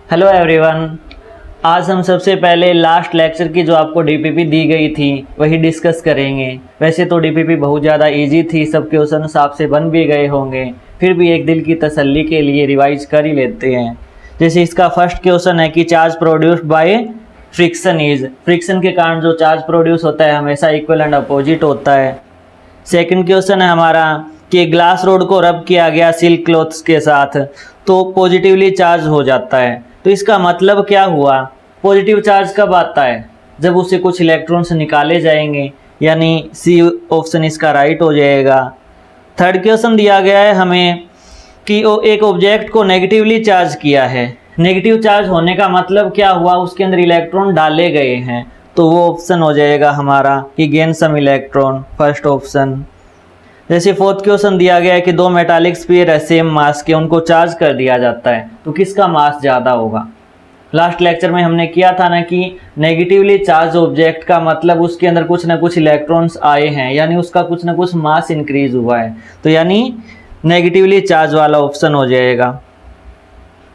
Hello everyone. आज हम सबसे पहले लास्ट लेक्चर की जो आपको डीपीपी दी गई थी वही डिस्कस करेंगे। वैसे तो डीपीपी बहुत ज़्यादा इजी थी, सब क्वेश्चन आप से बन भी गए होंगे, फिर भी एक दिल की तसल्ली के लिए रिवाइज कर ही लेते हैं। जैसे इसका फर्स्ट क्वेश्चन है कि charge produced by friction is, friction के कारण जो चार्ज प्रोड्यूस होता है हमेशा इक्वल एंड अपोजिट होता है। सेकंड क्वेश्चन है हमारा कि ग्लास रोड को रब किया गया सिल्क क्लॉथ्स के साथ तो पॉजिटिवली चार्ज हो जाता है। तो इसका मतलब क्या हुआ? पॉजिटिव चार्ज कब आता है? जब उससे कुछ इलेक्ट्रॉन्स निकाले जाएंगे, यानी सी ऑप्शन इसका राइट हो जाएगा। थर्ड क्वेश्चन दिया गया है हमें कि एक ऑब्जेक्ट को नेगेटिवली चार्ज किया है। नेगेटिव चार्ज होने का मतलब क्या हुआ? उसके अंदर इलेक्ट्रॉन डाले गए हैं, तो वो ऑप्शन हो जाएगा हमारा कि gain some electron, first option. जैसे फोर्थ क्वेश्चन दिया गया है कि दो मेटालिक स्फीयर है सेम मास के, उनको चार्ज कर दिया जाता है, तो किसका मास ज़्यादा होगा? लास्ट लेक्चर में हमने किया था ना कि नेगेटिवली चार्ज ऑब्जेक्ट का मतलब उसके अंदर कुछ ना कुछ इलेक्ट्रॉन्स आए हैं, यानी उसका कुछ ना कुछ मास इंक्रीज हुआ है, तो यानी नेगेटिवली चार्ज वाला ऑप्शन हो जाएगा।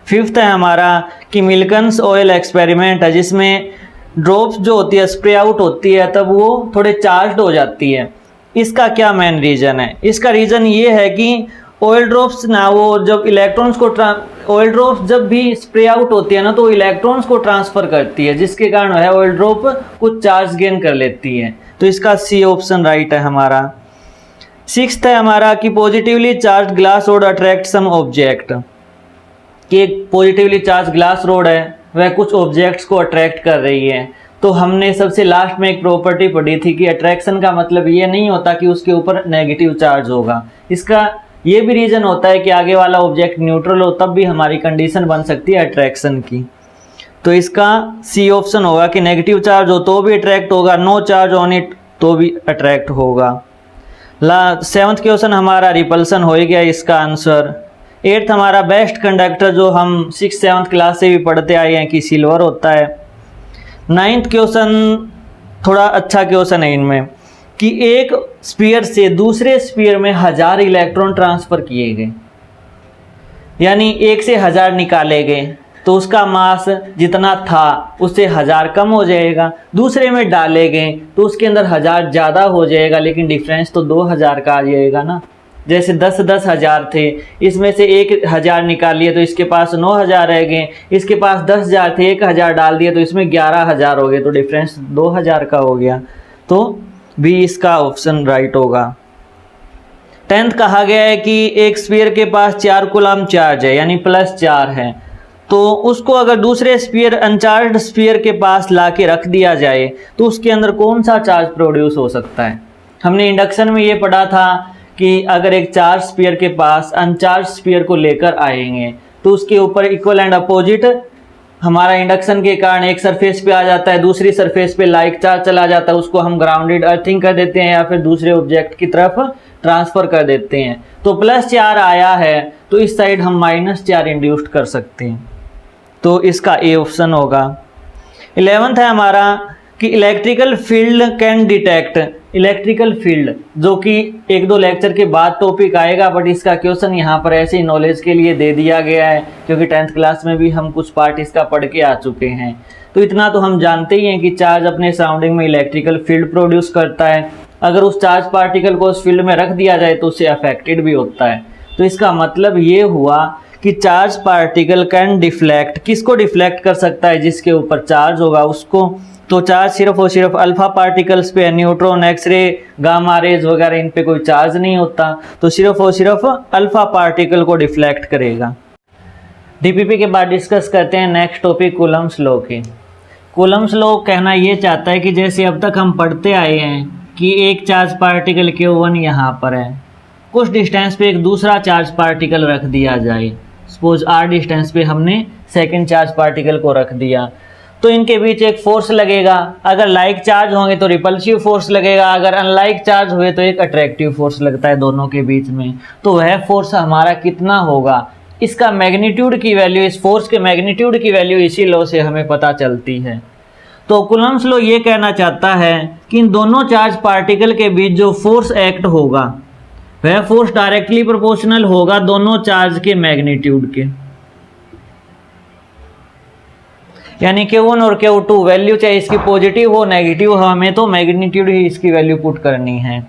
फिफ्थ है हमारा कि मिल्कन्स ऑयल एक्सपेरिमेंट है, जिसमें ड्रॉप्स जो होती है स्प्रे आउट होती है तब वो थोड़े चार्ज हो जाती है। इसका क्या मेन रीज़न है? इसका रीज़न ये है कि ऑयल ड्रॉप्स ना वो जब इलेक्ट्रॉन्स को ऑयल ड्रॉप्स जब भी स्प्रे आउट होती है ना तो इलेक्ट्रॉन्स को ट्रांसफ़र करती है, जिसके कारण है ऑयल ड्रॉप कुछ चार्ज गेन कर लेती है, तो इसका सी ऑप्शन राइट है हमारा। सिक्स्थ है हमारा कि positively charge glass rod attract some object, कि एक पॉजिटिवली चार्ज ग्लास रोड है वह कुछ ऑब्जेक्ट्स को अट्रैक्ट कर रही है। तो हमने सबसे लास्ट में एक प्रॉपर्टी पढ़ी थी कि अट्रैक्शन का मतलब ये नहीं होता कि उसके ऊपर नेगेटिव चार्ज होगा, इसका ये भी रीज़न होता है कि आगे वाला ऑब्जेक्ट न्यूट्रल हो, तब भी हमारी कंडीशन बन सकती है अट्रैक्शन की। तो इसका सी ऑप्शन होगा कि नेगेटिव चार्ज हो तो भी अट्रैक्ट होगा, नो चार्ज ऑन इट तो भी अट्रैक्ट होगा। सेवंथ क्वेश्चन हमारा रिपल्सन हो गया इसका आंसर। एट्थ हमारा बेस्ट कंडक्टर, जो हम 6th-7th क्लास से भी पढ़ते आए हैं कि सिल्वर होता है। नाइन्थ क्वेश्चन थोड़ा अच्छा क्वेश्चन है इनमें कि एक स्फीयर से दूसरे स्फीयर में 1000 इलेक्ट्रॉन ट्रांसफ़र किए गए, यानी 1 से 1000 निकाले गए, तो उसका मास जितना था उससे 1000 कम हो जाएगा। दूसरे में डाले गए तो उसके अंदर 1000 ज़्यादा हो जाएगा, लेकिन डिफरेंस तो 2000 का आ जाएगा ना। जैसे 10-10 हज़ार थे, इसमें से 1000 निकालिए तो इसके पास 9000 रह गए, इसके पास 10,000 थे, 1000 डाल दिए तो इसमें 11,000 हो गए, तो डिफरेंस 2000 का हो गया, तो भी इसका ऑप्शन राइट होगा। 10th कहा गया है कि एक स्फीयर के पास 4 कूलम चार्ज है, यानी +4 है, तो उसको अगर दूसरे स्फीयर अनचार्ज स्फीयर के पास ला के रख दिया जाए तो उसके अंदर कौन सा चार्ज प्रोड्यूस हो सकता है? हमने इंडक्शन में ये पढ़ा था कि अगर एक चार्ज स्फीयर के पास अनचार्ज स्फीयर को लेकर आएंगे तो उसके ऊपर इक्वल एंड अपोजिट हमारा इंडक्शन के कारण एक सरफेस पे आ जाता है, दूसरी सरफेस पे लाइक चार्ज चला जाता है, उसको हम ग्राउंडेड अर्थिंग कर देते हैं या फिर दूसरे ऑब्जेक्ट की तरफ ट्रांसफ़र कर देते हैं। तो +4 आया है तो इस साइड हम -4 इंड्यूस्ड कर सकते हैं, तो इसका ए ऑप्शन होगा। 11th है हमारा कि electrical field can detect, electrical field जो कि 1-2 लेक्चर के बाद टॉपिक आएगा, बट इसका क्वेश्चन यहाँ पर ऐसे ही नॉलेज के लिए दे दिया गया है क्योंकि 10th क्लास में भी हम कुछ पार्ट इसका पढ़ के आ चुके हैं। तो इतना तो हम जानते ही हैं कि चार्ज अपने सराउंडिंग में इलेक्ट्रिकल फील्ड प्रोड्यूस करता है, अगर उस चार्ज पार्टिकल को उस फील्ड में रख दिया जाए तो उससे अफेक्टेड भी होता है। तो इसका मतलब ये हुआ कि चार्ज पार्टिकल कैन डिफ्लेक्ट, किसको डिफ्लेक्ट कर सकता है? जिसके ऊपर चार्ज होगा उसको। तो चार्ज सिर्फ और सिर्फ अल्फा पार्टिकल्स पे, न्यूट्रॉन, एक्सरे, गामा रेज वगैरह इन पे कोई चार्ज नहीं होता, तो सिर्फ और सिर्फ अल्फा पार्टिकल को डिफ्लेक्ट करेगा। डीपीपी के बाद डिस्कस करते हैं नेक्स्ट टॉपिक कूलम्स लॉ की। कूलम्स लॉ कहना ये चाहता है कि जैसे अब तक हम पढ़ते आए हैं कि एक चार्ज पार्टिकल Q1 यहाँ पर है, कुछ डिस्टेंस पे एक दूसरा चार्ज पार्टिकल रख दिया जाए, सपोज r डिस्टेंस पे हमने सेकेंड चार्ज पार्टिकल को रख दिया, तो इनके बीच एक फोर्स लगेगा। अगर लाइक चार्ज होंगे तो रिपल्सिव फोर्स लगेगा, अगर अनलाइक चार्ज हुए तो एक अट्रैक्टिव फोर्स लगता है दोनों के बीच में। तो वह फोर्स हमारा कितना होगा, इसका मैग्नीट्यूड की वैल्यू, इस फोर्स के मैग्नीट्यूड की वैल्यू इसी लॉ से हमें पता चलती है। तो कूलम्स लॉ ये कहना चाहता है कि इन दोनों चार्ज पार्टिकल के बीच जो फोर्स एक्ट होगा वह फोर्स डायरेक्टली प्रोपोर्शनल होगा दोनों चार्ज के मैग्नीट्यूड के। यानी Q1 और Q2 वैल्यू चाहे इसकी पॉजिटिव हो नेगेटिव हो, हमें तो मैग्नीट्यूड ही इसकी वैल्यू पुट करनी है।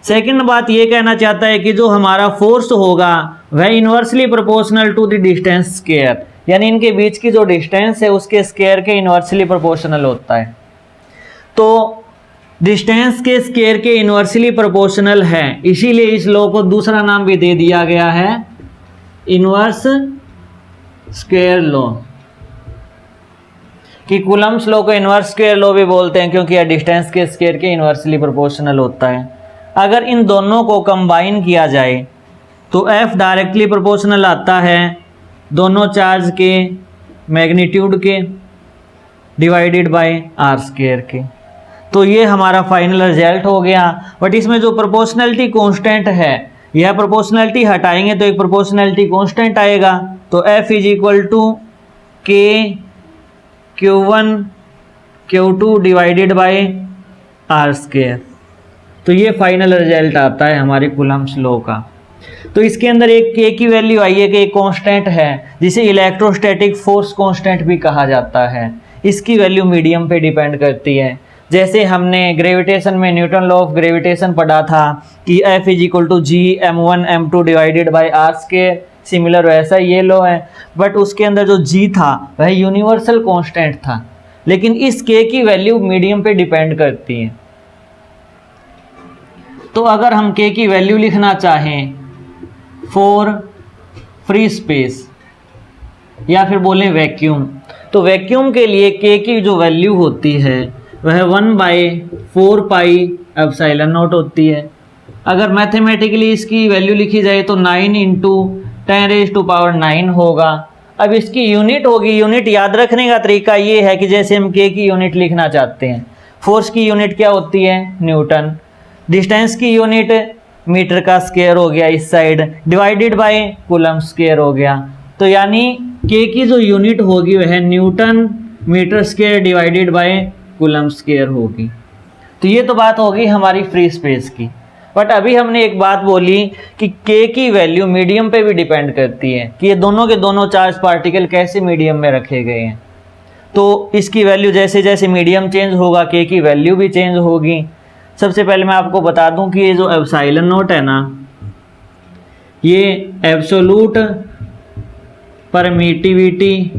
सेकंड बात ये कहना चाहता है कि जो हमारा फोर्स होगा वह inversely proportional to the distance square, यानी इनके बीच की जो डिस्टेंस है उसके स्क्वायर के इन्वर्सली प्रोपोर्शनल होता है। तो डिस्टेंस के स्क्वायर के इन्वर्सली प्रोपोर्शनल है, इसीलिए इस लॉ को दूसरा नाम भी दे दिया गया है इन्वर्स स्क्वायर लॉ, कि कूलम्ब्स लॉ को इन्वर्स स्क्वायर लॉ भी बोलते हैं क्योंकि यह डिस्टेंस के स्क्वायर के इन्वर्सली प्रोपोर्शनल होता है। अगर इन दोनों को कंबाइन किया जाए तो F डायरेक्टली प्रोपोर्शनल आता है दोनों चार्ज के मैग्नीट्यूड के डिवाइडेड बाय आर स्क्वायर के। तो ये हमारा फाइनल रिजल्ट हो गया। बट इसमें जो प्रोपोर्शनलिटी कांस्टेंट है, यह प्रोपोर्शनलिटी हटाएंगे तो एक प्रोपोर्शनलिटी कांस्टेंट आएगा, तो F is equal to K Q1 Q2 divided by r square. तो ये फाइनल रिजल्ट आता है हमारे कूलम्ब्स लॉ का। तो इसके अंदर एक K की वैल्यू आई है कि एक कांस्टेंट है जिसे इलेक्ट्रोस्टैटिक फोर्स कांस्टेंट भी कहा जाता है। इसकी वैल्यू मीडियम पे डिपेंड करती है। जैसे हमने ग्रेविटेशन में न्यूटन लॉ ऑफ ग्रेविटेशन पढ़ा था कि F is equal to G m1 m2 divided by r square, similar वैसा ये लॉ है। बट उसके अंदर जो G था वह यूनिवर्सल कांस्टेंट था, लेकिन इस K की वैल्यू मीडियम पे डिपेंड करती है। तो अगर हम K की वैल्यू लिखना चाहें फॉर फ्री स्पेस या फिर बोलें वैक्यूम, तो वैक्यूम के लिए K की जो वैल्यू होती है वह 1/4 पाई एप्सिलॉन नॉट होती है। अगर मैथमेटिकली इसकी वैल्यू लिखी जाए तो 9 × 10⁻⁹ होगा। अब इसकी यूनिट होगी, यूनिट याद रखने का तरीका ये है कि जैसे हम K की यूनिट लिखना चाहते हैं, फोर्स की यूनिट क्या होती है न्यूटन, डिस्टेंस की यूनिट मीटर का स्क्वायर हो गया इस side, divided by coulomb square हो गया। तो यानी K की जो यूनिट होगी वह newton metre square divided by coulomb square होगी। तो ये तो बात होगी हमारी फ्री स्पेस की। बट अभी हमने एक बात बोली कि K की वैल्यू मीडियम पे भी डिपेंड करती है कि ये दोनों के दोनों चार्ज पार्टिकल कैसे मीडियम में रखे गए हैं। तो इसकी वैल्यू जैसे जैसे मीडियम चेंज होगा K की वैल्यू भी चेंज होगी। सबसे पहले मैं आपको बता दूं कि ये जो एप्सिलॉन नॉट है ना, ये absolute permittivity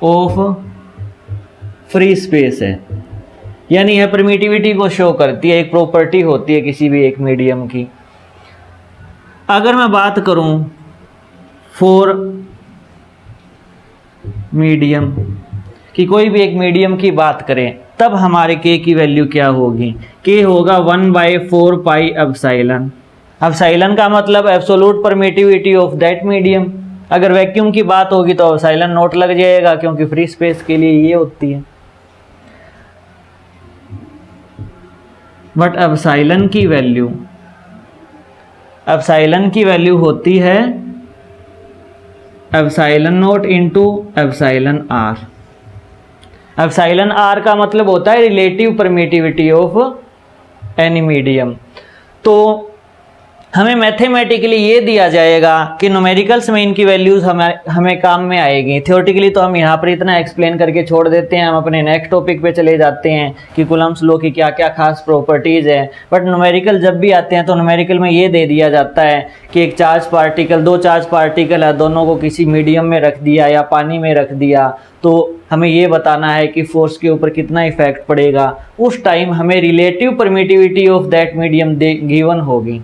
of free space है, यानी यह परमिटिविटी को शो करती है, एक प्रॉपर्टी होती है किसी भी एक मीडियम की। अगर मैं बात करूं फॉर मीडियम कि कोई भी एक मीडियम की बात करें, तब हमारे K की वैल्यू क्या होगी? K होगा 1/4 पाई एप्सिलॉन। एप्सिलॉन का मतलब absolute permittivity of that medium. अगर वैक्यूम की बात होगी तो एप्सिलॉन नॉट लग जाएगा क्योंकि फ्री स्पेस के लिए ये होती है। बट एप्सिलॉन की वैल्यू होती है epsilon naught into epsilon r. Epsilon r का मतलब होता है relative permittivity of any medium. तो हमें मैथमेटिकली ये दिया जाएगा कि न्यूमेरिकल्स में इनकी वैल्यूज हमें काम में आएगी। थ्योरेटिकली तो हम यहाँ पर इतना एक्सप्लेन करके छोड़ देते हैं, हम अपने नेक्स्ट टॉपिक पे चले जाते हैं कि कूलम्ब्स लॉ की क्या क्या खास प्रॉपर्टीज़ है। बट न्यूमेरिकल जब भी आते हैं तो न्यूमेरिकल में ये दे दिया जाता है कि एक चार्ज पार्टिकल, दो चार्ज पार्टिकल है, दोनों को किसी मीडियम में रख दिया या पानी में रख दिया, तो हमें ये बताना है कि फोर्स के ऊपर कितना इफेक्ट पड़ेगा। उस टाइम हमें relative permittivity of that medium given होगी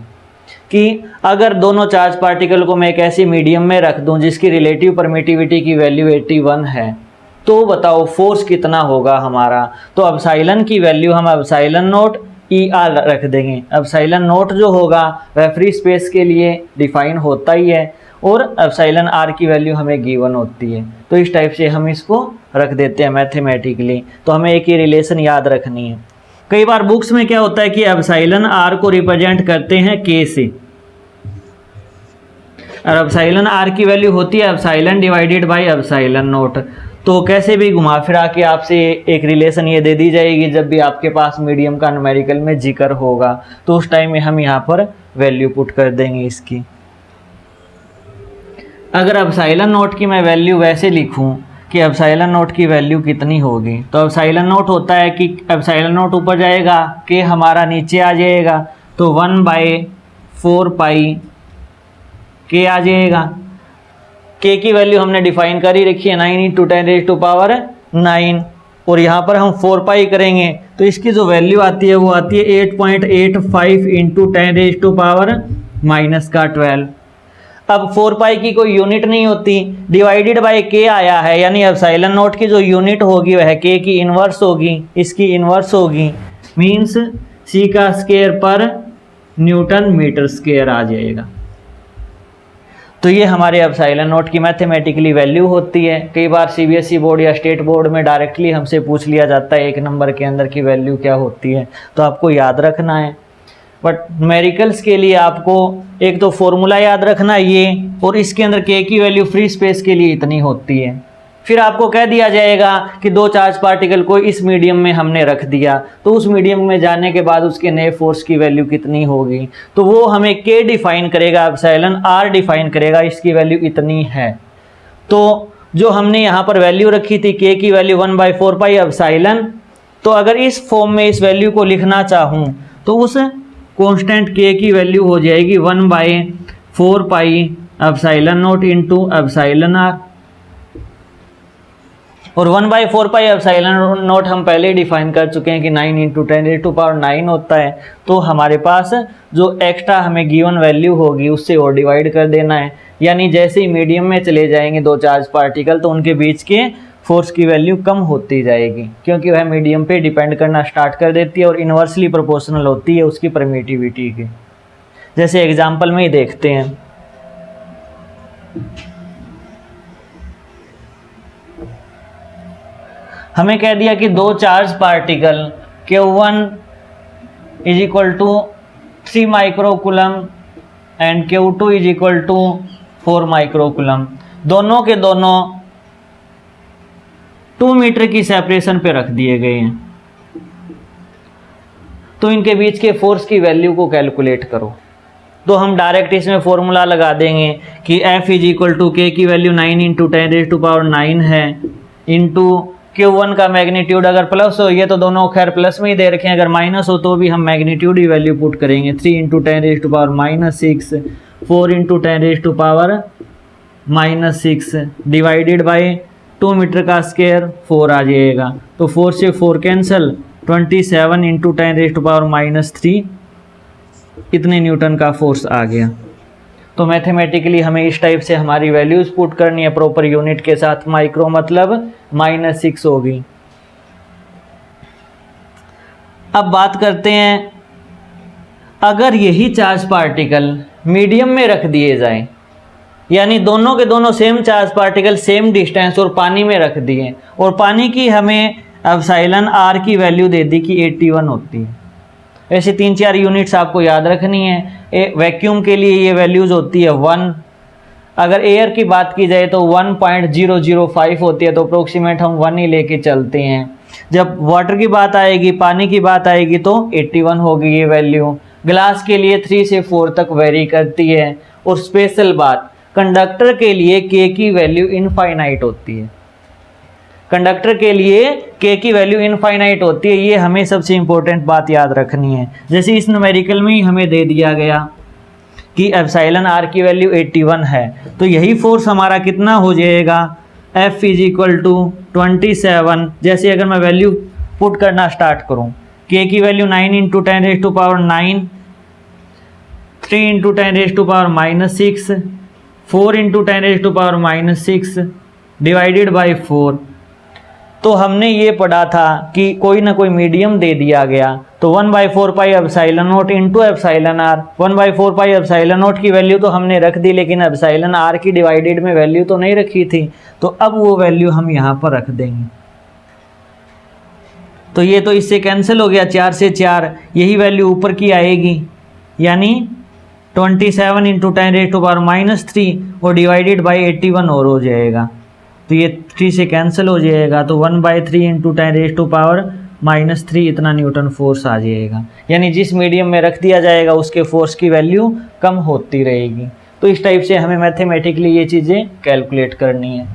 कि अगर दोनों चार्ज पार्टिकल को मैं एक ऐसी मीडियम में रख दूं जिसकी रिलेटिव परमिटिविटी की वैल्यू 81 है, तो बताओ फोर्स कितना होगा हमारा। तो एप्सिलॉन की वैल्यू हम एप्सिलॉन नॉट ER रख देंगे। एप्सिलॉन नॉट जो होगा वह फ्री स्पेस के लिए डिफाइन होता ही है और एप्सिलॉन R की वैल्यू हमें गिवन होती है। तो इस टाइप से हम इसको रख देते हैं मैथमेटिकली। तो हमें एक ही रिलेशन याद रखनी है। कई बार बुक्स में क्या होता है कि एप्सिलॉन R को रिप्रेजेंट करते हैं K से, और एप्सिलॉन R की वैल्यू होती है epsilon divided by epsilon not. तो कैसे भी घुमा फिरा के आपसे एक रिलेशन ये दे दी जाएगी जब भी आपके पास मीडियम का न्यूमेरिकल में जिक्र होगा, तो उस टाइम में हम यहाँ पर वैल्यू पुट कर देंगे इसकी। अगर एप्सिलॉन नॉट की मैं वैल्यू वैसे लिखूँ कि एप्सिलॉन नॉट की वैल्यू कितनी होगी। तो एप्सिलॉन नॉट होता है कि एप्सिलॉन नॉट ऊपर जाएगा, के हमारा नीचे आ जाएगा, तो 1/4 पाई के आ जाएगा। के की वैल्यू हमने डिफाइन कर ही रखी है 9 × 10⁻⁹ और यहाँ पर हम 4 पाई करेंगे तो इसकी जो वैल्यू आती है वो आती है 8.85 × 10⁻⁻12। अब 4 पाई की कोई यूनिट नहीं होती, डिवाइडेड बाय के आया है, यानी एप्सिलॉन नॉट की जो यूनिट होगी वह के की इन्वर्स होगी, इसकी इन्वर्स होगी, मीन्स सी का स्क्वायर पर न्यूटन मीटर स्क्वायर आ जाएगा। तो ये हमारे एप्सिलॉन नॉट की मैथमेटिकली वैल्यू होती है। कई बार सीबीएसई बोर्ड या स्टेट बोर्ड में डायरेक्टली हमसे पूछ लिया जाता है 1 नंबर के अंदर की वैल्यू क्या होती है, तो आपको याद रखना है। बट न्यूमेरिकल्स के लिए आपको एक तो फॉर्मूला याद रखना है ये, और इसके अंदर के की वैल्यू फ्री स्पेस के लिए इतनी होती है। फिर आपको कह दिया जाएगा कि 2 चार्ज पार्टिकल को इस मीडियम में हमने रख दिया, तो उस मीडियम में जाने के बाद उसके नए फोर्स की वैल्यू कितनी होगी, तो वो हमें के डिफाइन करेगा, एप्सिलॉन आर डिफाइन करेगा, इसकी वैल्यू इतनी है। तो जो हमने यहाँ पर वैल्यू रखी थी के की वैल्यू 1/4 पाई एप्सिलॉन, तो अगर इस फॉर्म में इस वैल्यू को लिखना चाहूँ तो उस कांस्टेंट के की वैल्यू हो जाएगी 1/4 pi epsilon naught into epsilon r. और 1/4 पाई एप्सिलॉन नॉट हम पहले ही डिफाइन कर चुके हैं कि 9 × 10⁻⁹ होता है। तो हमारे पास जो एक्स्ट्रा हमें गिवन वैल्यू होगी उससे और डिवाइड कर देना है, यानी जैसे ही मीडियम में चले जाएंगे 2 चार्ज पार्टिकल तो उनके बीच के फोर्स की वैल्यू कम होती जाएगी, क्योंकि वह मीडियम पे डिपेंड करना स्टार्ट कर देती है और इन्वर्सली प्रोपोर्शनल होती है उसकी परमिटिविटी की। जैसे एग्जाम्पल में ही देखते हैं। हमें कह दिया कि 2 charge particle Q1 = 3 microcoulomb and Q2 = 4 microcoulomb, दोनों के दोनों 2 मीटर की सेपरेशन पे रख दिए गए हैं। तो इनके बीच के फोर्स की वैल्यू को कैलकुलेट करो। तो हम डायरेक्ट इसमें फॉर्मूला लगा देंगे कि F = K की वैल्यू 9 × 10⁹ है इंटू Q1 का मैग्नीट्यूड अगर प्लस हो, ये तो दोनों खैर प्लस में ही दे रखे हैं, अगर माइनस हो तो भी हम मैग्नीट्यूड ही वैल्यू पुट करेंगे 3 × 10⁻⁻6 4 × 10⁻⁻6 डिवाइडेड बाय 2 मीटर का स्क्वायर 4 आ जाएगा। तो 4 से 4 कैंसिल, 27 × 10⁻⁻3 इतने न्यूटन का फोर्स आ गया। तो मैथमेटिकली हमें इस टाइप से हमारी वैल्यूज पुट करनी है प्रॉपर यूनिट के साथ। माइक्रो मतलब -6 होगी। अब बात करते हैं, अगर यही चार्ज पार्टिकल मीडियम में रख दिए जाएं, यानी दोनों के दोनों same charge particle same distance और पानी में रख दिए, और पानी की हमें एप्सिलॉन आर की वैल्यू दे दी कि 81 होती है। ऐसे 3-4 यूनिट्स आपको याद रखनी है। वैक्यूम के लिए ये वैल्यूज होती है 1, अगर एयर की बात की जाए तो 1.005 होती है, तो अप्रोक्सीमेट हम 1 ही लेके चलते हैं। जब वाटर की बात आएगी, पानी की बात आएगी तो 81 होगी ये वैल्यू। ग्लास के लिए 3 से 4 तक वेरी करती है। और स्पेशल बात, कंडक्टर के लिए के की वैल्यू इनफाइनाइट होती है। कंडक्टर के लिए के की वैल्यू इनफाइनाइट होती है, ये हमें सबसे इंपॉर्टेंट बात याद रखनी है। जैसे इस न्यूमेरिकल में ही हमें दे दिया गया कि एप्सिलॉन आर की वैल्यू 81 है, तो यही फोर्स हमारा कितना हो जाएगा, F = 27। जैसे अगर मैं वैल्यू पुट करना स्टार्ट करूं, के की वैल्यू 9 × 10⁻⁹, 3 × 10⁻⁻6, 4 × 10⁻⁻6 डिवाइडेड बाय 4। तो हमने ये पढ़ा था कि कोई ना कोई मीडियम दे दिया गया, तो 1/4 pi epsilon naught into epsilon r. 1/4 pi epsilon naught की वैल्यू तो हमने रख दी, लेकिन एप्सिलॉन आर की डिवाइडेड में वैल्यू तो नहीं रखी थी, तो अब वो वैल्यू हम यहाँ पर रख देंगे। तो ये तो इससे कैंसिल हो गया, 4 से 4, यही वैल्यू ऊपर की आएगी, यानी 27 × 10⁻³ और डिवाइडेड बाई 81 और हो जाएगा। तो ये 3 से कैंसिल हो जाएगा, तो 1/3 × 10⁻³ इतना न्यूटन फोर्स आ जाएगा। यानी जिस मीडियम में रख दिया जाएगा उसके फोर्स की वैल्यू कम होती रहेगी। तो इस टाइप से हमें मैथमेटिकली ये चीज़ें कैलकुलेट करनी है।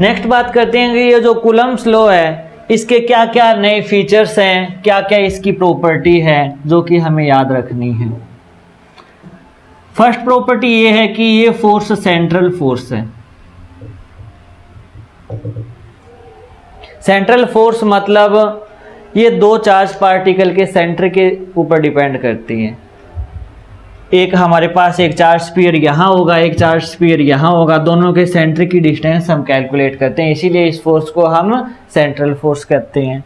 नेक्स्ट बात करते हैं कि ये जो कूलम्ब्स लॉ है इसके क्या क्या नए फीचर्स हैं, क्या क्या इसकी प्रॉपर्टी है जो कि हमें याद रखनी है। फर्स्ट प्रॉपर्टी ये है कि ये फोर्स सेंट्रल फोर्स है। सेंट्रल फोर्स मतलब ये दो चार्ज पार्टिकल के सेंटर के ऊपर डिपेंड करती है। एक हमारे पास एक चार्ज स्फीयर यहाँ होगा, एक चार्ज स्फीयर यहाँ होगा, दोनों के सेंटर की डिस्टेंस हम कैलकुलेट करते हैं, इसीलिए इस फोर्स को हम सेंट्रल फोर्स कहते हैं।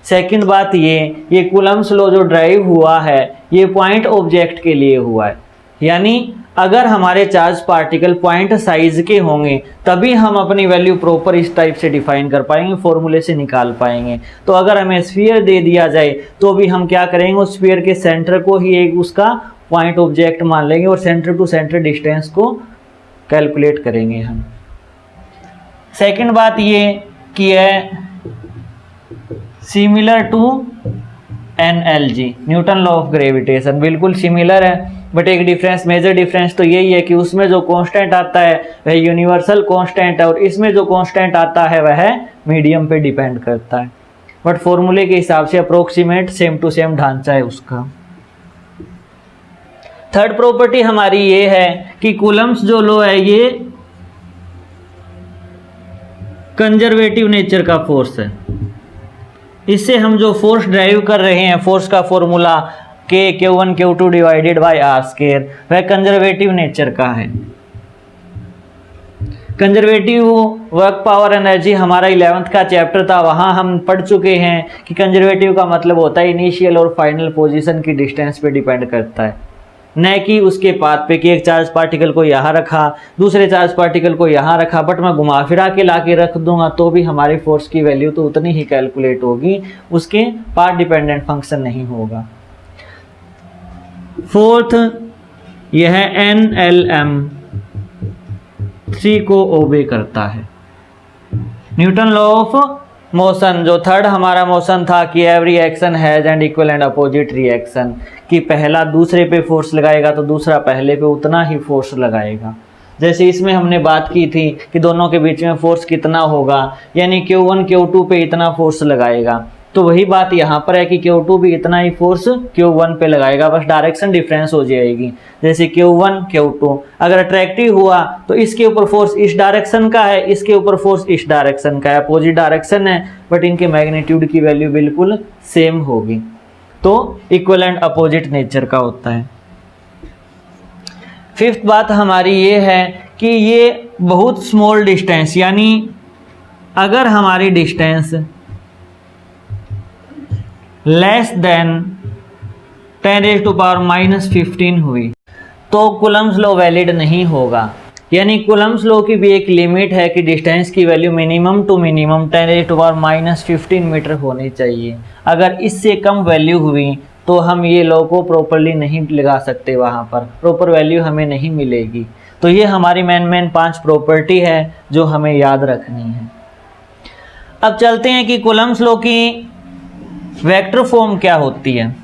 सेकंड बात ये कूलम्ब्स लॉ जो ड्राइव हुआ है ये पॉइंट ऑब्जेक्ट के लिए हुआ है, यानी अगर हमारे चार्ज पार्टिकल पॉइंट साइज के होंगे तभी हम अपनी वैल्यू प्रॉपर इस टाइप से डिफाइन कर पाएंगे, फॉर्मूले से निकाल पाएंगे। तो अगर हमें स्फीयर दे दिया जाए तो भी हम क्या करेंगे, उस स्फीयर के सेंटर को ही एक उसका पॉइंट ऑब्जेक्ट मान लेंगे और सेंटर टू सेंटर डिस्टेंस को कैलकुलेट करेंगे हम। सेकंड बात ये कि है similar to NLG, Newton law of gravitation, बिल्कुल सिमिलर है, बट एक डिफरेंस, मेजर डिफरेंस तो यही है कि उसमें जो कांस्टेंट आता है वह यूनिवर्सल कांस्टेंट है और इसमें जो कांस्टेंट आता है वह मीडियम पे डिपेंड करता है, बट फॉर्मूले के हिसाब से अप्रोक्सीमेट सेम टू सेम ढांचा है उसका। थर्ड प्रॉपर्टी हमारी ये है कि कूलम्ब्स जो लॉ है ये कंजर्वेटिव नेचर का फोर्स है। इससे हम जो फोर्स ड्राइव कर रहे हैं, फोर्स का formula Q1 Q2 divided bye R square, वह कंजर्वेटिव नेचर का है। कंजर्वेटिव वर्क पावर एनर्जी हमारा 11th का चैप्टर था, वहां हम पढ़ चुके हैं कि कंजर्वेटिव का मतलब होता है इनिशियल और फाइनल पोजीशन की डिस्टेंस पे डिपेंड करता है, न कि उसके पाथ पे कि एक चार्ज पार्टिकल को यहाँ रखा, दूसरे चार्ज पार्टिकल को यहाँ रखा, बट मैं घुमा फिरा के ला के रख दूंगा तो भी हमारे फोर्स की वैल्यू तो उतनी ही कैलकुलेट होगी, उसके पाथ डिपेंडेंट फंक्शन नहीं होगा। फोर्थ यह NLM 3 को ओबे करता है। न्यूटन लॉ ऑफ मोशन, जो थर्ड हमारा मोशन था कि every action has and equal and opposite reaction, कि पहला दूसरे पे फोर्स लगाएगा तो दूसरा पहले पे उतना ही फोर्स लगाएगा। जैसे इसमें हमने बात की थी कि दोनों के बीच में फोर्स कितना होगा, यानी Q1 Q2 पे इतना फोर्स लगाएगा, तो वही बात यहाँ पर है कि Q2 भी इतना ही फोर्स Q1 पे लगाएगा, बस डायरेक्शन डिफरेंस हो जाएगी। जैसे Q1 Q2 अगर अट्रैक्टिव हुआ तो इसके ऊपर फोर्स इस डायरेक्शन का है, इसके ऊपर फोर्स इस डायरेक्शन का है, अपोजिट डायरेक्शन है, बट इनके मैग्नीट्यूड की वैल्यू बिल्कुल सेम होगी, तो इक्वल एंड अपोजिट नेचर का होता है। फिफ्थ बात हमारी ये है कि ये बहुत स्मॉल डिस्टेंस, यानी अगर हमारी डिस्टेंस लेस देन 10⁻⁻15 हुई तो कूलम्ब्स लॉ वैलिड नहीं होगा। यानी कूलम्ब्स लॉ की भी एक लिमिट है कि डिस्टेंस की value minimum to minimum 10⁻⁻15 metre होनी चाहिए। अगर इससे कम वैल्यू हुई तो हम ये लॉ को प्रॉपरली नहीं लगा सकते, वहाँ पर प्रॉपर वैल्यू हमें नहीं मिलेगी। तो ये हमारी मेन 5 प्रॉपर्टी है जो हमें याद रखनी है। अब चलते हैं कि कूलम्ब्स लॉ की वेक्टर फॉर्म क्या होती है।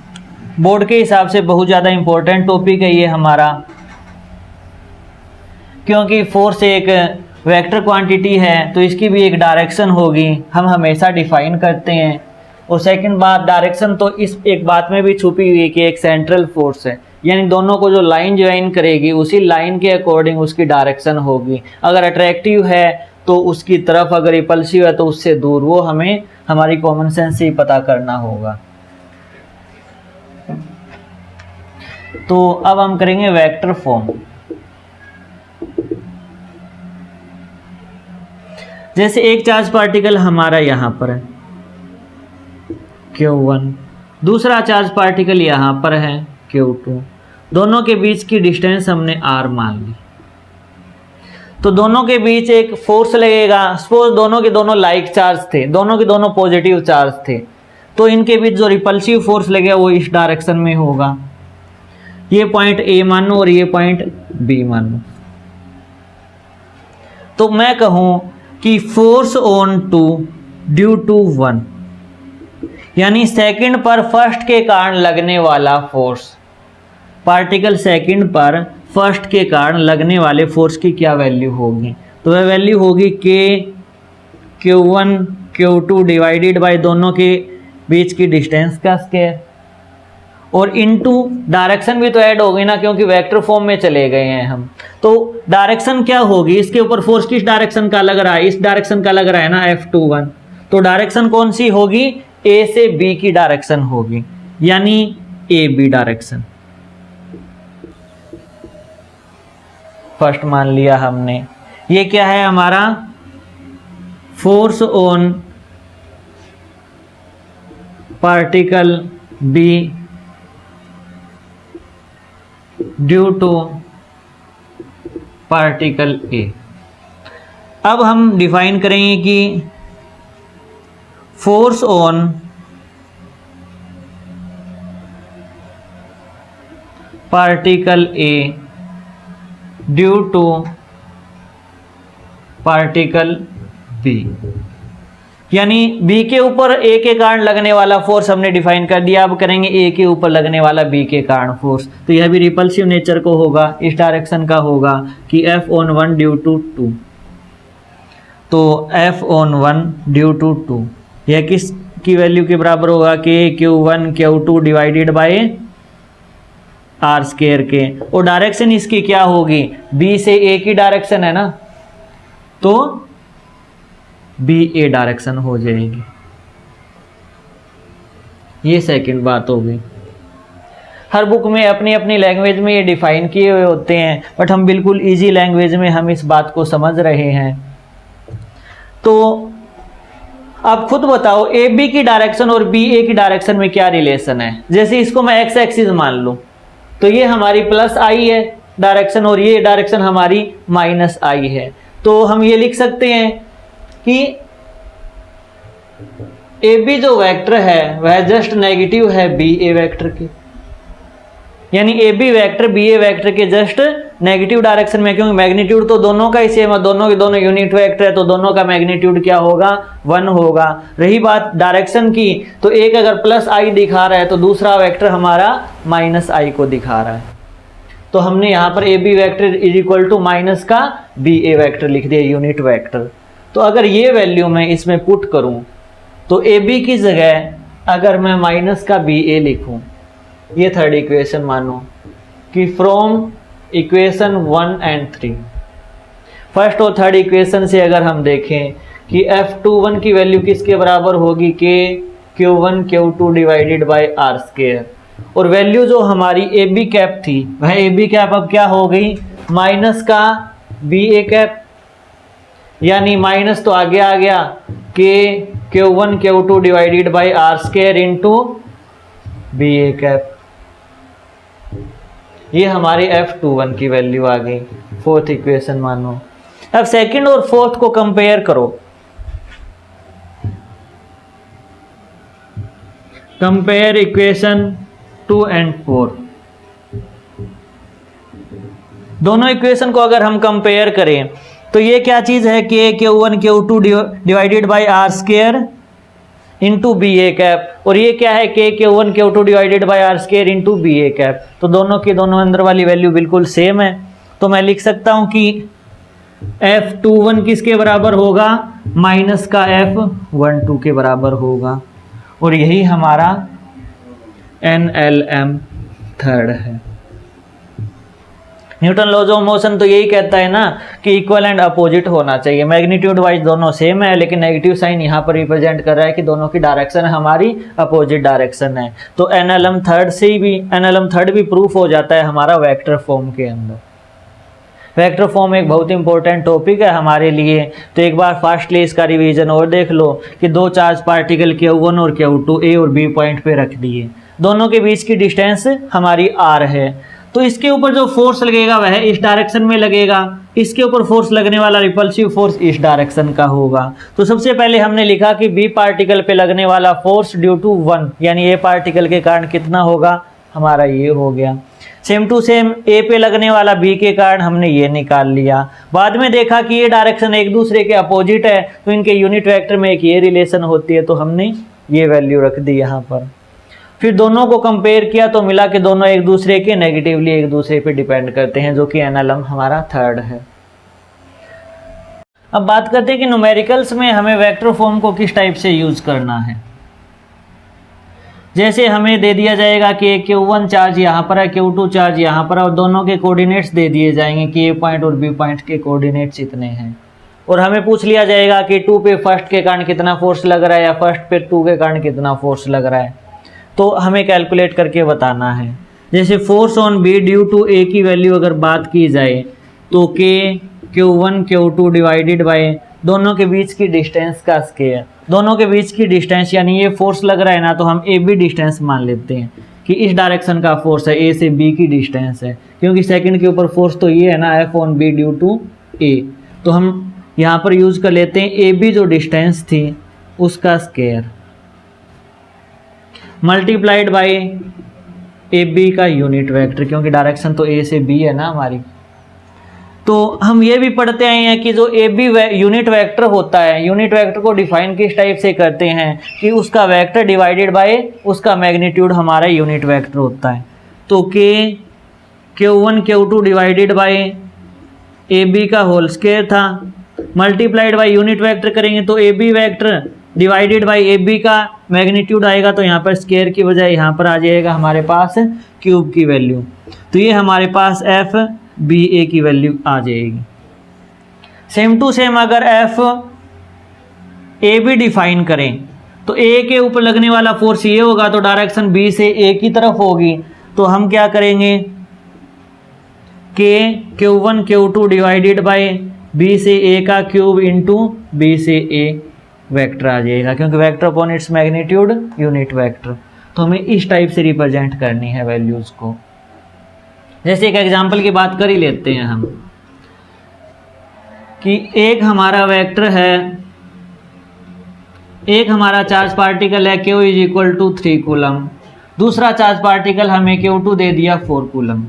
बोर्ड के हिसाब से बहुत ज़्यादा इंपॉर्टेंट टॉपिक है ये हमारा, क्योंकि फोर्स एक वेक्टर क्वांटिटी है तो इसकी भी एक डायरेक्शन होगी, हम हमेशा डिफाइन करते हैं। और सेकंड बात, डायरेक्शन तो इस एक बात में भी छुपी हुई है कि एक सेंट्रल फोर्स है, यानी दोनों को जो लाइन ज्वाइन करेगी उसी लाइन के अकॉर्डिंग उसकी डायरेक्शन होगी। अगर अट्रैक्टिव है तो उसकी तरफ, अगर रिपल्सिव है तो उससे दूर, वो हमें हमारी कॉमन सेंस से ही पता करना होगा। तो अब हम करेंगे वेक्टर फॉर्म। जैसे एक चार्ज पार्टिकल हमारा यहां पर है Q1, दूसरा चार्ज पार्टिकल यहां पर है Q2, दोनों के बीच की डिस्टेंस हमने R मान ली, तो दोनों के बीच एक फोर्स लगेगा। सपोज दोनों के दोनों लाइक चार्ज थे, दोनों के दोनों पॉजिटिव चार्ज थे, तो इनके बीच जो रिपल्सिव फोर्स लगेगा वो इस डायरेक्शन में होगा। ये पॉइंट A मानो और ये पॉइंट B मानो, तो मैं कहूं कि force on two due to 1, यानी सेकंड पर फर्स्ट के कारण लगने वाला फोर्स, पार्टिकल सेकंड पर फर्स्ट के कारण लगने वाले फोर्स की क्या वैल्यू होगी, तो वह वैल्यू होगी K Q1 Q2 divided bye दोनों के बीच की डिस्टेंस का स्क्वायर, और इनटू डायरेक्शन भी तो ऐड हो गई ना, क्योंकि वेक्टर फॉर्म में चले गए हैं हम। तो डायरेक्शन क्या होगी, इसके ऊपर फोर्स किस डायरेक्शन का लग रहा है, इस डायरेक्शन का लग रहा है ना, F21। तो डायरेक्शन कौन सी होगी, ए से बी की डायरेक्शन होगी, यानी ए बी डायरेक्शन। फर्स्ट मान लिया हमने। ये क्या है हमारा, force on particle B due to particle A. अब हम डिफाइन करेंगे कि force on particle A due to particle B, यानी बी के ऊपर ए के कारण लगने वाला फोर्स हमने डिफाइन कर दिया। अब करेंगे ए के ऊपर लगने वाला बी के कारण फोर्स। तो यह भी रिपल्सिव नेचर को होगा, इस डायरेक्शन का होगा कि F(1) ड्यू टू 2। तो F(1) ड्यू टू 2 यह किस की वैल्यू के बराबर होगा, कि Q1 Q2 divided by r square के। और डायरेक्शन इसकी क्या होगी, बी से ए की डायरेक्शन है ना, तो बी ए डायरेक्शन हो जाएगी। ये सेकंड बात होगी। हर बुक में अपनी अपनी लैंग्वेज में ये डिफाइन किए हुए होते हैं, बट हम बिल्कुल इजी लैंग्वेज में हम इस बात को समझ रहे हैं। तो आप खुद बताओ, ए बी की डायरेक्शन और बी ए की डायरेक्शन में क्या रिलेशन है। जैसे इसको मैं एक्स एक्सिस मान लूं, तो ये हमारी प्लस आई है डायरेक्शन, और ये डायरेक्शन हमारी माइनस आई है। तो हम ये लिख सकते हैं कि ए बी जो वेक्टर है वह जस्ट नेगेटिव है बी ए वेक्टर के, यानी A B vector B A vector के जस्ट नेगेटिव डायरेक्शन में, क्योंकि मैग्नीट्यूड तो दोनों का ही सेम है, दोनों के दोनों यूनिट वेक्टर है, तो दोनों का मैग्नीट्यूड क्या होगा, 1 होगा। रही बात डायरेक्शन की, तो एक अगर प्लस आई दिखा रहा है तो दूसरा वेक्टर हमारा माइनस आई को दिखा रहा है। तो हमने यहाँ पर A B vector is equal to minus का बी ए वेक्टर लिख दिया, यूनिट वेक्टर। तो अगर ये वैल्यू मैं इसमें पुट करूं, तो ए बी की जगह अगर मैं माइनस का बी ए लिखूं, ये थर्ड इक्वेशन मानो कि फ्रॉम इक्वेशन 1 and 3, फर्स्ट और थर्ड इक्वेशन से अगर हम देखें कि F21 की वैल्यू किसके बराबर होगी, के Q1 Q2 divided by r square, और वैल्यू जो हमारी ए बी कैप थी वह ए बी कैप अब क्या हो गई, माइनस का बी ए कैप, यानी माइनस तो आगे आ गया, के Q1 Q2 divided by r square into B A cap. ये हमारी F21 की वैल्यू आ गई, फोर्थ इक्वेशन मानो। अब सेकंड और फोर्थ को कंपेयर करो, कंपेयर इक्वेशन 2 and 4। दोनों इक्वेशन को अगर हम कंपेयर करें तो ये क्या चीज है, के Q1 Q2 divided by r square into B A cap, और ये क्या है, के Q1 Q2 divided by r square into B A cap. तो दोनों की दोनों अंदर वाली वैल्यू बिल्कुल सेम है। तो मैं लिख सकता हूं कि F21 किसके बराबर होगा, माइनस का F12 के बराबर होगा, और यही हमारा NLM थर्ड है। न्यूटन लॉज ऑफ मोशन तो यही कहता है ना कि इक्वल एंड अपोजिट होना चाहिए। मैग्नीट्यूड वाइज दोनों सेम है, लेकिन नेगेटिव साइन यहाँ पर रिप्रेजेंट कर रहा है कि दोनों की डायरेक्शन हमारी अपोजिट डायरेक्शन है। तो NLM थर्ड से भी NLM थर्ड भी प्रूफ हो जाता है हमारा वेक्टर फॉर्म के अंदर। वेक्टर फॉर्म एक बहुत इंपॉर्टेंट टॉपिक है हमारे लिए। तो एक बार फास्टली इसका रिवीजन और देख लो कि दो चार्ज पार्टिकल Q1 और Q2 ए और बी पॉइंट पे रख दिए, दोनों के बीच की डिस्टेंस हमारी r है। तो इसके ऊपर जो फोर्स लगेगा वह इस डायरेक्शन में लगेगा, इसके ऊपर फोर्स लगने वाला रिपल्सिव फोर्स इस डायरेक्शन का होगा। तो सबसे पहले हमने लिखा कि बी पार्टिकल पे लगने वाला फोर्स ड्यू टू 1, यानी ए पार्टिकल के कारण कितना होगा, हमारा ये हो गया। सेम टू सेम ए पे लगने वाला बी के कारण हमने ये निकाल लिया। बाद में देखा कि ये डायरेक्शन एक दूसरे के अपोजिट है, तो इनके यूनिट वेक्टर में एक ये रिलेशन होती है, तो हमने ये वैल्यू रख दी यहाँ पर। फिर दोनों को कंपेयर किया तो मिला कि दोनों एक दूसरे के नेगेटिवली एक दूसरे पे डिपेंड करते हैं, जो कि NLM हमारा थर्ड है। अब बात करते हैं कि न्यूमेरिकल्स में हमें वेक्टर फॉर्म को किस टाइप से यूज करना है। जैसे हमें दे दिया जाएगा कि Q1 चार्ज यहाँ पर है, Q2 चार्ज यहाँ पर है, और दोनों के कोऑर्डिनेट्स दे दिए जाएंगे कि A पॉइंट और B पॉइंट के कोऑर्डिनेट्स इतने हैं, और हमें पूछ लिया जाएगा कि 2 पे फर्स्ट के कारण कितना फोर्स लग रहा है या फर्स्ट पे 2 के कारण कितना फोर्स लग रहा है, तो हमें कैलकुलेट करके बताना है। जैसे force on B due to A की वैल्यू अगर बात की जाए तो K Q1 Q2 divided bye दोनों के बीच की डिस्टेंस का स्क्वायर, दोनों के बीच की डिस्टेंस यानी ये फोर्स लग रहा है ना, तो हम AB डिस्टेंस मान लेते हैं कि इस डायरेक्शन का फोर्स है, A से B की डिस्टेंस है, क्योंकि सेकंड के ऊपर फोर्स तो ये है ना F on B due to A, तो हम यहाँ पर यूज कर लेते हैं AB जो डिस्टेंस थी उसका स्क्वायर मल्टीप्लाइड बाय AB का यूनिट वेक्टर, क्योंकि डायरेक्शन तो A से B है ना हमारी। तो हम ये भी पढ़ते आए हैं कि जो AB यूनिट वेक्टर होता है, यूनिट वेक्टर को डिफाइन किस टाइप से करते हैं कि उसका वेक्टर डिवाइडेड बाय उसका मैग्नीट्यूड हमारा यूनिट वेक्टर होता है। तो Q1 Q2 divided bye AB का होल स्क्वायर था, मल्टीप्लाइड बाय यूनिट वेक्टर करेंगे तो AB vector divided by AB का मैग्नीट्यूड आएगा, तो यहाँ पर स्क्वायर की बजाय यहाँ पर आ जाएगा हमारे पास क्यूब की वैल्यू, तो ये हमारे पास FBA की वैल्यू आ जाएगी। सेम टू सेम अगर FAB डिफाइन करें तो A के ऊपर लगने वाला फोर्स ये होगा, तो डायरेक्शन B से A की तरफ होगी, तो हम क्या करेंगे Q1 Q2 divided bye B से A का क्यूब इंटू B से A वेक्टर आ जाएगा, क्योंकि vector upon its magnitude unit vector. तो हमें इस टाइप से रिप्रेजेंट करनी है वैल्यूज को। जैसे एक एग्जांपल की बात कर ही लेते हैं हम कि एक हमारा वेक्टर है, एक हमारा चार्ज पार्टिकल है Q is equal to 3 coulomb, दूसरा चार्ज पार्टिकल हमें Q2 दे दिया 4 कूलम,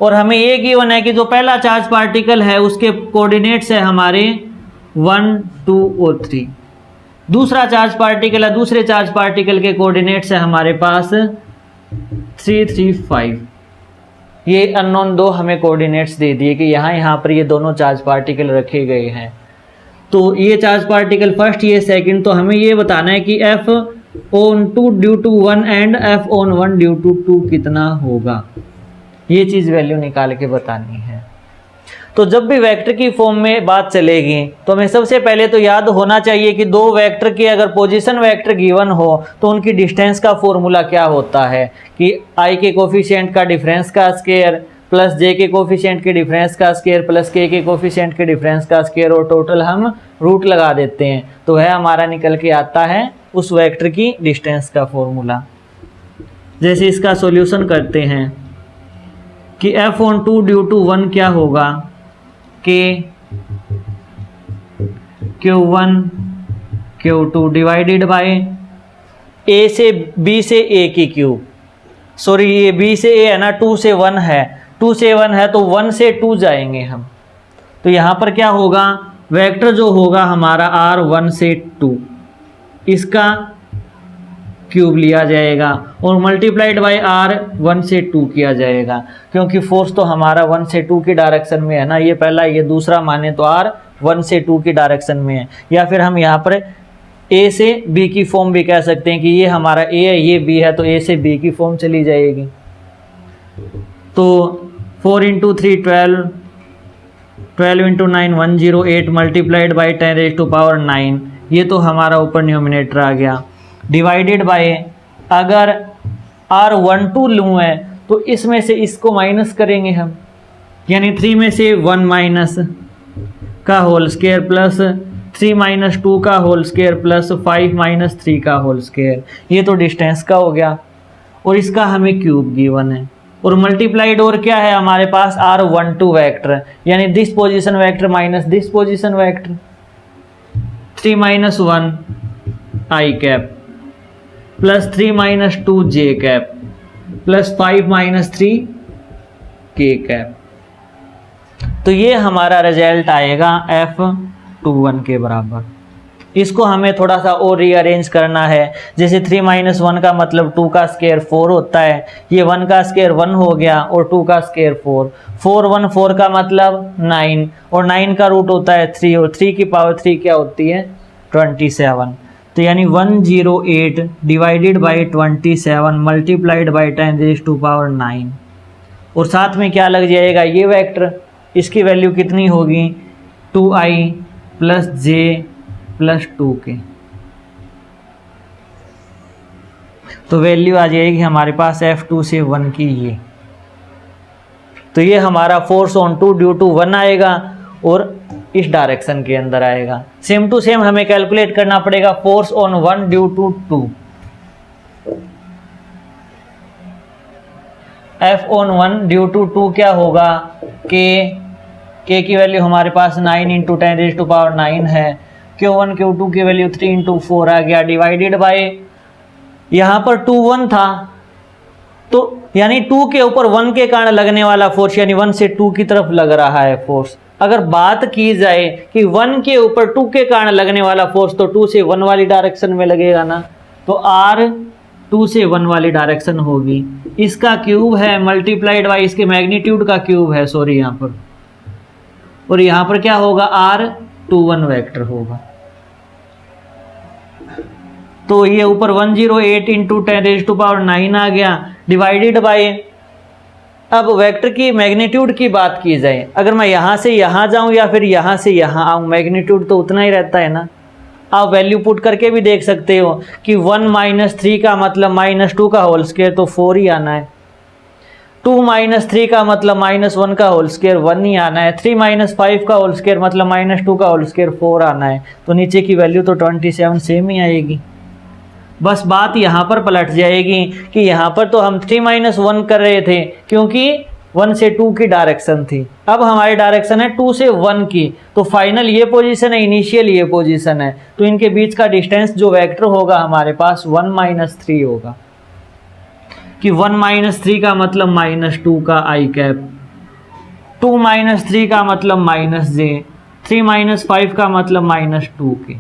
और हमें ये गिवन है कि जो पहला चार्ज पार्टिकल है उसके कोऑर्डिनेट्स है हमारे 1, 2 और 3, दूसरा चार्ज पार्टिकल है, दूसरे चार्ज पार्टिकल के कोऑर्डिनेट्स है हमारे पास 3, 3, 5। ये अननोन दो हमें कोऑर्डिनेट्स दे दिए कि यहाँ पर ये दोनों चार्ज पार्टिकल रखे गए हैं, तो ये चार्ज पार्टिकल फर्स्ट, ये सेकंड, तो हमें ये बताना है कि F on 2 due to 1 and F on 1 due to 2 कितना होगा, ये चीज़ वैल्यू निकाल के बतानी है। तो जब भी वेक्टर की फॉर्म में बात चलेगी तो हमें सबसे पहले तो याद होना चाहिए कि दो वेक्टर की अगर पोजीशन वेक्टर गिवन हो तो उनकी डिस्टेंस का फॉर्मूला क्या होता है कि I के कोफिशिएंट का डिफरेंस का स्क्वायर प्लस J के कोफिशिएंट के डिफरेंस का स्क्वायर प्लस K के कोफिशिएंट के डिफरेंस का स्क्वायर, और टोटल हम रूट लगा देते हैं, तो वह हमारा निकल के आता है उस वेक्टर की डिस्टेंस का फॉर्मूला। जैसे इसका सॉल्यूशन करते हैं कि F ऑन 2 ड्यू टू 1 क्या होगा कि Q1 Q2 divided bye A से B से A की क्यूब, सॉरी ये B से A है ना, 2 से 1 है, 2 से 1 है तो 1 से 2 जाएंगे हम, तो यहाँ पर क्या होगा वेक्टर जो होगा हमारा R 1 से 2 इसका क्यूब लिया जाएगा और मल्टीप्लाइड बाय R 1 से 2 किया जाएगा, क्योंकि फोर्स तो हमारा 1 से 2 की डायरेक्शन में है ना, ये पहला ये दूसरा माने तो R 1 से 2 की डायरेक्शन में है, या फिर हम यहाँ पर A से B की फॉर्म भी कह सकते हैं कि ये हमारा A है ये B है, तो A से B की फॉर्म चली जाएगी। तो 4 इंटू 3 12, 12 इंटू 9 108 मल्टीप्लाइड बाई 10⁻⁹ ये तो हमारा ऊपर न्यूमिनेटर आ गया, डिवाइडेड बाय अगर R12 लूँ है तो इसमें से इसको माइनस करेंगे हम, यानी 3 में से 1 माइनस का होल स्क्वायर प्लस 3 माइनस 2 का होल स्क्वायर प्लस 5 माइनस 3 का होल स्क्वायर, ये तो डिस्टेंस का हो गया, और इसका हमें क्यूब गिवन है, और मल्टीप्लाइड और क्या है हमारे पास R12 वेक्टर, यानी this position vector minus this position vector, 3 minus 1 I cap plus 3 minus 2 J cap plus 5 minus 3 K cap, तो ये हमारा रिजल्ट आएगा F21 के बराबर। इसको हमें थोड़ा सा और रीअरेंज करना है। जैसे 3 - 1 का मतलब 2 का स्क्वायर 4 होता है, ये 1 का स्क्वायर 1 हो गया और 2 का स्क्वायर 4, 4 1 4 का मतलब 9 और 9 का रूट होता है 3 और 3 की पावर 3 क्या होती है 27। तो यानी 108 डिवाइडेड बाई 27 मल्टीप्लाइड बाई 10⁻⁹ और साथ में क्या लग जाएगा ये वेक्टर, इसकी वैल्यू कितनी होगी 2i + j + 2k। तो वैल्यू आ जाएगी हमारे पास F2 से 1 की ये। तो ये हमारा फोर्स ऑन 2 ड्यू टू 1 आएगा और इस डायरेक्शन के अंदर आएगा। सेम टू सेम हमें कैलकुलेट करना पड़ेगा force on 1 due to 2। F on 1 due to 2 क्या होगा, k की वैल्यू हमारे पास 9 × 10⁹ है, Q1 Q2 की वैल्यू 3 × 4 आ गया, डिवाइडेड बाय यहाँ पर 2 1 था तो यानी 2 के ऊपर 1 के कारण लगने वाला फोर्स यानी 1 से 2 की तरफ लग रहा है फोर्स। अगर बात की जाए कि 1 के ऊपर 2 के कारण लगने वाला फोर्स तो 2 से 1 वाली डायरेक्शन में लगेगा ना, तो R 2 से 1 वाली डायरेक्शन होगी। इसका क्यूब है मल्टीप्लाइड बाई इसके मैग्नीट्यूड का क्यूब है, सॉरी यहाँ पर, और यहाँ पर क्या होगा R21 वेक्टर होगा। तो ये ऊपर 108 × 10⁻⁹ आ गया डिवाइडेड बाय, अब वेक्टर की मैग्नीट्यूड की बात की जाए, अगर मैं यहाँ से यहाँ जाऊँ या फिर यहाँ से यहाँ आऊँ मैग्नीट्यूड तो उतना ही रहता है ना। आप वैल्यू पुट करके भी देख सकते हो कि 1 - 3 का मतलब -2 का होल स्क्वायर तो 4 ही आना है, 2 - 3 का मतलब -1 का होल स्क्वायर 1 ही आना है, 3 - 5 का होल स्क्वायर मतलब -2 का होल स्क्वायर 4 आना है। तो नीचे की वैल्यू तो 27 सेम ही आएगी। बस बात यहाँ पर पलट जाएगी कि यहाँ पर तो हम 3 - 1 कर रहे थे क्योंकि 1 से 2 की डायरेक्शन थी, अब हमारी डायरेक्शन है 2 से 1 की, तो फाइनल ये पोजीशन है, इनिशियल ये पोजीशन है, तो इनके बीच का डिस्टेंस जो वेक्टर होगा हमारे पास 1 - 3 होगा कि 1 - 3 का मतलब -2 का i कैप, 2 - 3 का मतलब -j, 3 - 5 का मतलब -2 के।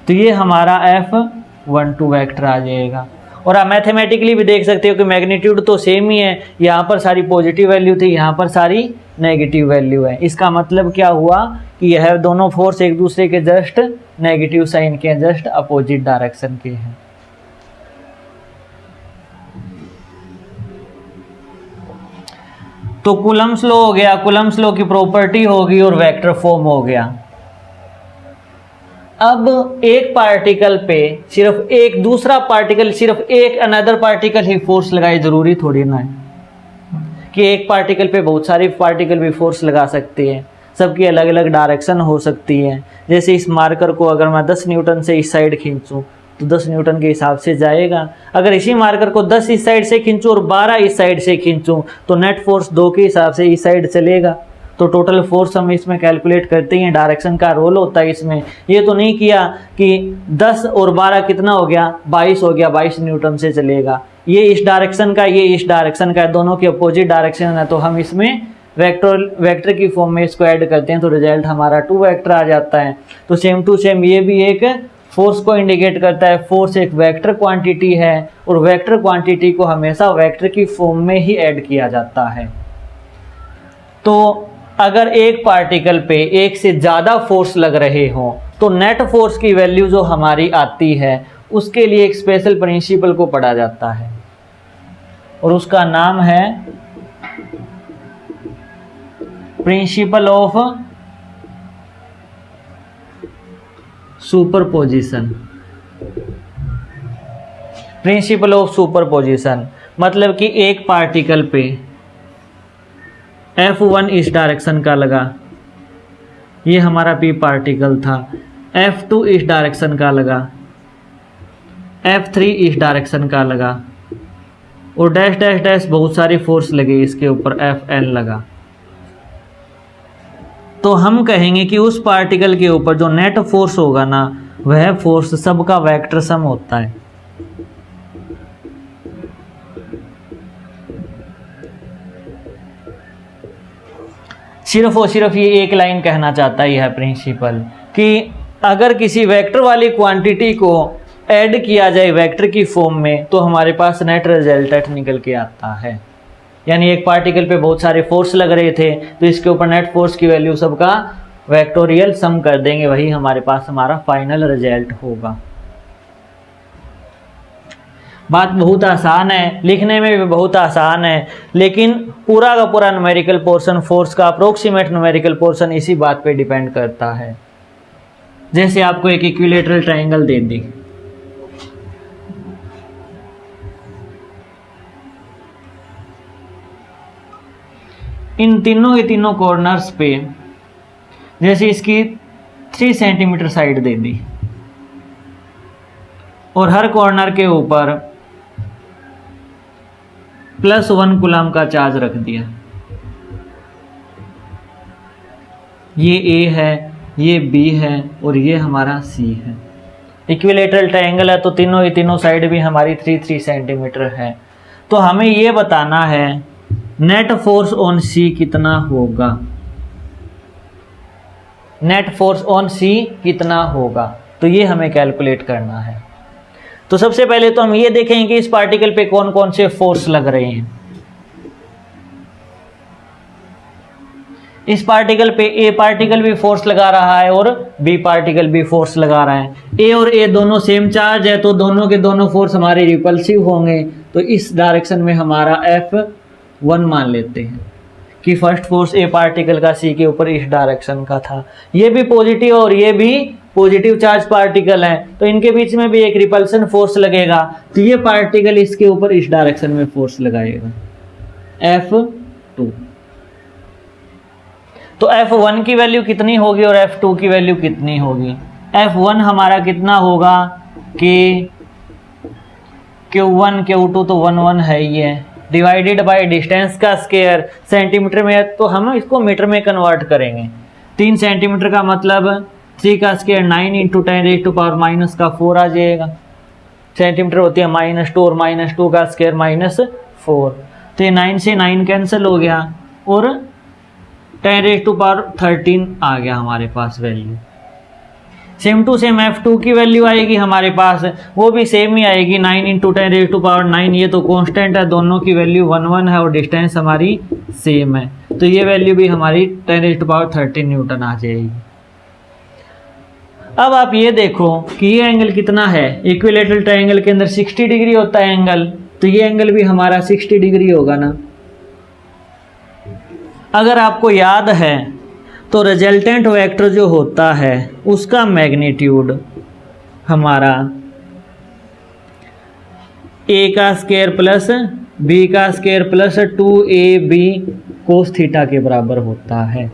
तो ये हमारा F12 वेक्टर आ जाएगा। और आप मैथमेटिकली भी देख सकते हो कि मैग्नीट्यूड तो सेम ही है, यहाँ पर सारी पॉजिटिव वैल्यू थी, यहाँ पर सारी नेगेटिव वैल्यू है। इसका मतलब क्या हुआ कि यह दोनों फोर्स एक दूसरे के जस्ट नेगेटिव साइन के, जस्ट अपोजिट डायरेक्शन के हैं। तो कूलम्स लॉ हो गया, कूलम्स लॉ की प्रॉपर्टी होगी और वेक्टर फॉर्म हो गया। अब एक पार्टिकल पे सिर्फ एक दूसरा पार्टिकल, सिर्फ एक अनदर पार्टिकल ही फोर्स लगाए, जरूरी थोड़ी ना है कि एक पार्टिकल पे बहुत सारी पार्टिकल भी फोर्स लगा सकती है, सबकी अलग अलग डायरेक्शन हो सकती है। जैसे इस मार्कर को अगर मैं 10 न्यूटन से इस साइड खींचूं तो 10 न्यूटन के हिसाब से जाएगा। अगर इसी मार्कर को 10 इस साइड से खींचूं और 12 इस साइड से खींचूं तो नेट फोर्स 2 के हिसाब से इस साइड चलेगा। तो टोटल फोर्स हम इसमें कैलकुलेट करते हैं, डायरेक्शन का रोल होता है इसमें। ये तो नहीं किया कि 10 और 12 कितना हो गया, 22 हो गया, 22 न्यूटन से चलेगा। ये इस डायरेक्शन का, ये इस डायरेक्शन का, दोनों के अपोजिट डायरेक्शन है, तो हम इसमें वेक्टर की फॉर्म में इसको ऐड करते हैं तो रिजल्ट हमारा 2 वेक्टर आ जाता है। तो सेम टू सेम ये भी एक फोर्स को इंडिकेट करता है। फोर्स एक वेक्टर क्वांटिटी है और वेक्टर क्वांटिटी को हमेशा वेक्टर की फॉर्म में ही ऐड किया जाता है। तो अगर एक पार्टिकल पे एक से ज़्यादा फोर्स लग रहे हों तो नेट फोर्स की वैल्यू जो हमारी आती है उसके लिए एक स्पेशल प्रिंसिपल को पढ़ा जाता है और उसका नाम है principle of superposition. Principle of superposition मतलब कि एक पार्टिकल पे F1 इस डायरेक्शन का लगा, ये हमारा P पार्टिकल था, F2 इस डायरेक्शन का लगा, F3 इस डायरेक्शन का लगा और डैश डैश डैश बहुत सारी फोर्स लगी इसके ऊपर, Fn लगा। तो हम कहेंगे कि उस पार्टिकल के ऊपर जो नेट फोर्स होगा ना वह फोर्स सबका वेक्टर सम होता है। सिर्फ और सिर्फ ये एक लाइन कहना चाहता है यह प्रिंसिपल कि अगर किसी वेक्टर वाली क्वांटिटी को ऐड किया जाए वेक्टर की फॉर्म में तो हमारे पास नेट रिजल्टेंट निकल के आता है। यानी एक पार्टिकल पे बहुत सारे फोर्स लग रहे थे तो इसके ऊपर नेट फोर्स की वैल्यू सबका वेक्टोरियल सम कर देंगे, वही हमारे पास हमारा फाइनल रिजल्ट होगा। बात बहुत आसान है, लिखने में भी बहुत आसान है, लेकिन पूरा का पूरा न्यूमेरिकल पोर्शन, फोर्स का अप्रोक्सीमेट न्यूमेरिकल पोर्शन इसी बात पे डिपेंड करता है। जैसे आपको एक इक्विलेटरल ट्रायंगल दे दी, इन तीनों के तीनों कॉर्नर्स पे जैसे इसकी 3 सेंटीमीटर साइड दे दी और हर कॉर्नर के ऊपर +1 कूलम का चार्ज रख दिया। ये A है, ये B है और ये हमारा C है। इक्विलेटरल ट्रायंगल है तो तीनों ही तीनों साइड भी हमारी 3 सेंटीमीटर है। तो हमें ये बताना है नेट फोर्स ऑन C कितना होगा, नेट फोर्स ऑन C कितना होगा, तो ये हमें कैलकुलेट करना है। तो सबसे पहले तो हम ये देखेंगे कि इस पार्टिकल पे कौन कौन से फोर्स लग रहे हैं। इस पार्टिकल पे A पार्टिकल भी फोर्स लगा रहा है और B पार्टिकल भी फोर्स लगा रहा है। A और A दोनों सेम चार्ज है तो दोनों के दोनों फोर्स हमारे रिपल्सिव होंगे। तो इस डायरेक्शन में हमारा F1 मान लेते हैं कि फर्स्ट फोर्स A पार्टिकल का C के ऊपर इस डायरेक्शन का था। ये भी पॉजिटिव और ये भी पॉजिटिव चार्ज पार्टिकल है तो इनके बीच में भी एक रिपल्सन फोर्स लगेगा। तो ये पार्टिकल इसके ऊपर इस डायरेक्शन में फोर्स लगाएगा F2। तो F1 की वैल्यू कितनी होगी और F2 की वैल्यू कितनी होगी। F1 हमारा कितना होगा कि Q1 Q2 तो 1 1 है ही है, डिवाइडेड बाय डिस्टेंस का स्क्वायर, सेंटीमीटर में है तो हम इसको मीटर में कन्वर्ट करेंगे। 3 सेंटीमीटर का मतलब 3 का स्क्वायर 9 इंटू 10⁻⁻⁻ का 4 आ जाएगा। सेंटीमीटर होती है -2 और -2 का स्क्वायर -4, तो ये 9 से 9 कैंसिल हो गया और 10⁻13 आ गया हमारे पास value. Same to same F2 की वैल्यू आएगी हमारे पास, वो भी सेम ही आएगी 9 इंटू 10⁻9। ये तो कांस्टेंट है, दोनों की वैल्यू 1 1 है और डिस्टेंस हमारी सेम है तो ये वैल्यू भी हमारी 10⁻13 न्यूटन आ जाएगी। अब आप ये देखो कि ये एंगल कितना है। इक्विलेटरल ट्रायंगल के अंदर 60 डिग्री होता है एंगल, तो ये एंगल भी हमारा 60 डिग्री होगा ना। अगर आपको याद है तो रिजल्टेंट वेक्टर जो होता है उसका मैग्नीट्यूड हमारा A का स्क्वायर प्लस B का square plus 2AB cos theta के बराबर होता है।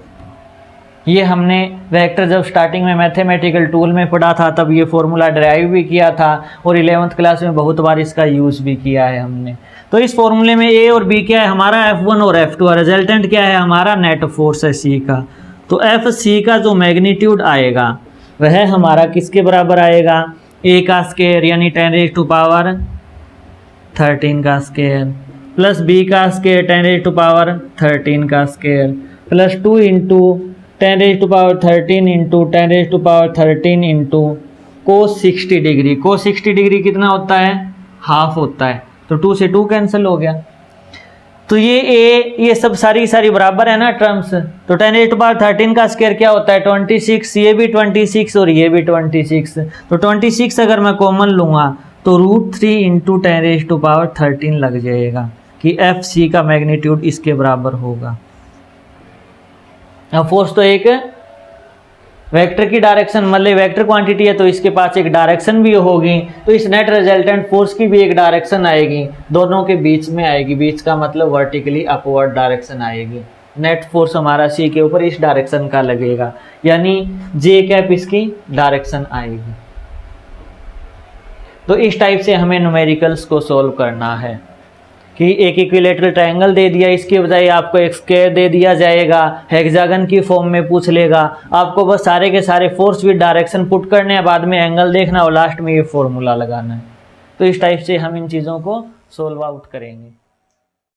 ये हमने वेक्टर जब स्टार्टिंग में मैथमेटिकल टूल में पढ़ा था तब ये फॉर्मूला डिराइव भी किया था और 11th क्लास में बहुत बार इसका यूज़ भी किया है हमने। तो इस फॉर्मूले में A और B क्या है हमारा F1 और F2 और रिजल्टेंट क्या है हमारा नेट फोर्स है C का। तो FC का जो मैग्नीट्यूड आएगा वह हमारा किसके बराबर आएगा, A का स्क्वायर यानी 10⁻13 का स्क्वायर प्लस B का स्क्वायर 10⁻13 का square plus 2 into 10⁻13 into 10⁻13 into cos 60 degree. Cos 60 degree कितना होता है, हाफ होता है, तो 2 से 2 कैंसिल हो गया। तो ये सब सारी बराबर है ना टर्म्स। तो 10⁻13 का स्क्वायर क्या होता है 26, ये भी 26 और ये भी 26। तो 26 अगर मैं कॉमन लूँगा तो √3 इंटू 10⁻13 लग जाएगा कि FC का मैग्नीट्यूड इसके बराबर होगा। अब फोर्स तो एक वेक्टर की डायरेक्शन मतलब वेक्टर क्वांटिटी है तो इसके पास एक डायरेक्शन भी होगी, तो इस नेट रिजल्टेंट फोर्स की भी एक डायरेक्शन आएगी, दोनों के बीच में आएगी। बीच का मतलब वर्टिकली अपवर्ड डायरेक्शन आएगी। नेट फोर्स हमारा C के ऊपर इस डायरेक्शन का लगेगा यानी J कैप इसकी डायरेक्शन आएगी। तो इस टाइप से हमें न्यूमेरिकल्स को सोल्व करना है कि एक इक्विलेटरल ट्रायंगल दे दिया, इसके बजाय आपको एक स्क्वायर दे दिया जाएगा, हेक्सागन की फॉर्म में पूछ लेगा, आपको बस सारे के सारे फोर्स विद डायरेक्शन पुट करने हैं, बाद में एंगल देखना और लास्ट में ये फॉर्मूला लगाना है। तो इस टाइप से हम इन चीज़ों को सोल्व आउट करेंगे।